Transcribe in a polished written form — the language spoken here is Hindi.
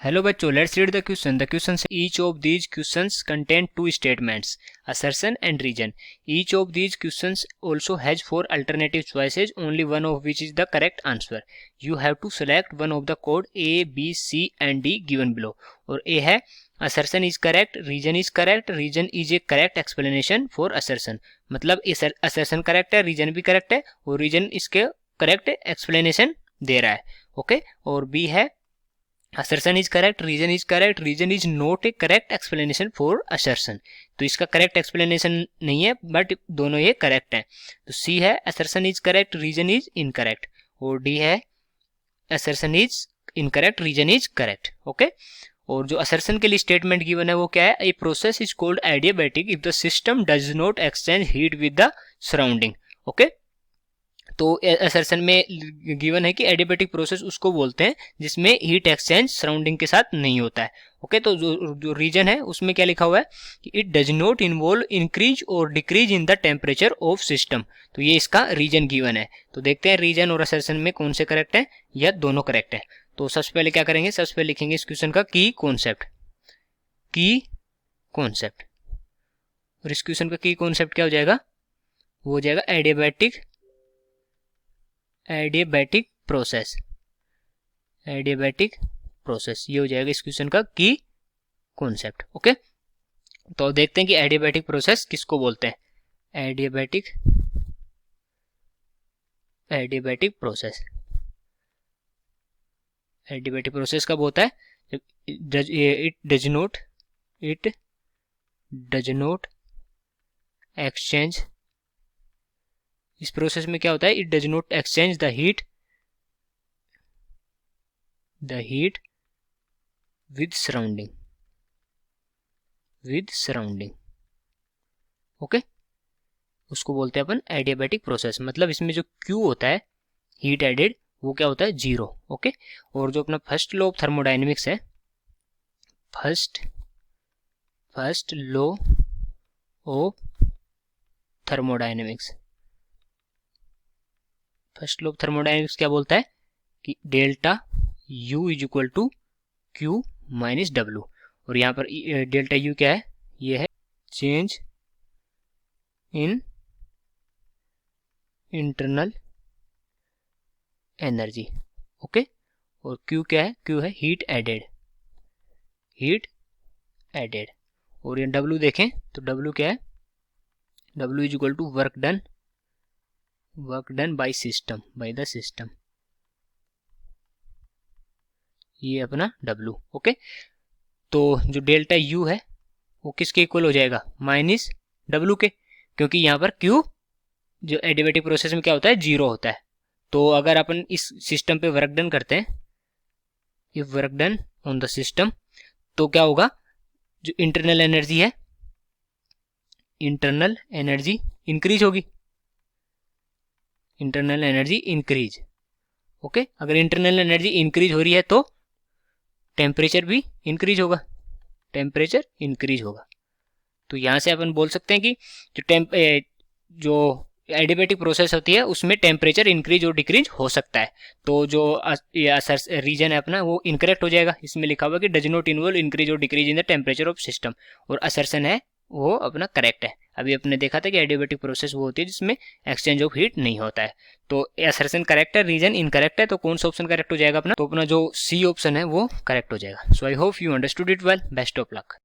Hello बच्चों, let's read the question. The question says each of these questions contain two statements, assertion and reason. Each of these questions also has four alternative choices, only one of which is the correct answer. You have to select one of the code A, B, C and D given below. और A है assertion is correct, reason is correct, reason is a correct explanation for assertion. मतलब assertion correct है, reason भी correct है और reason इसके correct explanation दे रहा है. ओके और B है assertion is correct, reason is not a correct explanation for assertion. तो इसका correct explanation नहीं है बट दोनों ये correct है. तो C है assertion is correct, reason is incorrect और D है assertion is incorrect, reason is correct. Okay और जो assertion के लिए statement given है वो क्या है, a process is called adiabatic if the system does not exchange heat with the surrounding. Okay तो असर्शन में गिवन है कि एडियाबैटिक प्रोसेस उसको बोलते हैं जिसमें हीट एक्सचेंज सराउंडिंग के साथ नहीं होता है. ओके तो जो रीजन है उसमें क्या लिखा हुआ है कि it does not involve increase और decrease in the temperature of system. तो ये इसका रीजन गिवन है. तो देखते हैं रीजन और असर्शन में कौन से करेक्ट है या दोनों करेक्ट है. तो सबसे पहले क्या करेंगे, सबसे पहले लिखेंगे इस क्वेश्चन का की कॉन्सेप्ट और इस क्वेश्चन का की कॉन्सेप्ट क्या हो जाएगा, वो हो जाएगा एडियाबैटिक प्रोसेस. ये हो जाएगा इस क्वेश्चन का की कॉन्सेप्ट. ओके तो देखते हैं कि एडियाबैटिक प्रोसेस किसको बोलते हैं. एडियाबैटिक प्रोसेस कब होता है, इट डज नॉट एक्सचेंज. इस प्रोसेस में क्या होता है, it does not exchange the heat with surrounding. Okay उसको बोलते हैं अपन एडियाबैटिक प्रोसेस. मतलब इसमें जो Q होता है हीट एडेड वो क्या होता है, जीरो. ओके और जो अपना फर्स्ट लॉ ऑफ थर्मोडायनेमिक्स है, फर्स्ट लॉ ऑफ थर्मोडायनेमिक्स क्या बोलता है कि delta U is equal to Q minus W. और यहाँ पर डेल्टा U क्या है, ये है change in internal energy. Okay और Q क्या है, Q है हीट एडेड. और ये W देखें तो W क्या है, W is equal to work done by the system. ये अपना W. ओके तो जो डेल्टा U है वो किसके इक्वल हो जाएगा, माइनस W के, क्योंकि यहाँ पर Q जो एडियाबैटिक प्रोसेस में क्या होता है, जीरो होता है. तो अगर अपन इस सिस्टम पे वर्क डन करते हैं, if work done on the system, तो क्या होगा, जो इंटरनल एनर्जी है, इंटरनल एनर्जी इंक्रीज होगी, इंटरनल एनर्जी इंक्रीज. ओके अगर इंटरनल एनर्जी इंक्रीज हो रही है तो टेम्परेचर भी इंक्रीज होगा, तो यहाँ से अपन बोल सकते हैं कि जो एडियाबैटिक प्रोसेस होती है उसमें टेम्परेचर इंक्रीज और डिक्रीज हो सकता है. तो जो रीजन है अपना वो इनकरेक्ट हो जाएगा. इसमें लिखा हुआ कि डज नॉट इन्वॉल्व इंक्रीज और decrease in the temperature of system. और असर्शन है वो अपना करेक्ट है. अभी अपने देखा था कि एडियाबैटिक प्रोसेस वो होती है जिसमें एक्सचेंज ऑफ हीट नहीं होता है. तो असर्शन करेक्ट है, रीजन इनकरेक्ट है. तो कौन सा ऑप्शन करेक्ट हो जाएगा अपना, तो अपना जो सी ऑप्शन है वो करेक्ट हो जाएगा. So I hope you understood it well. Best of luck.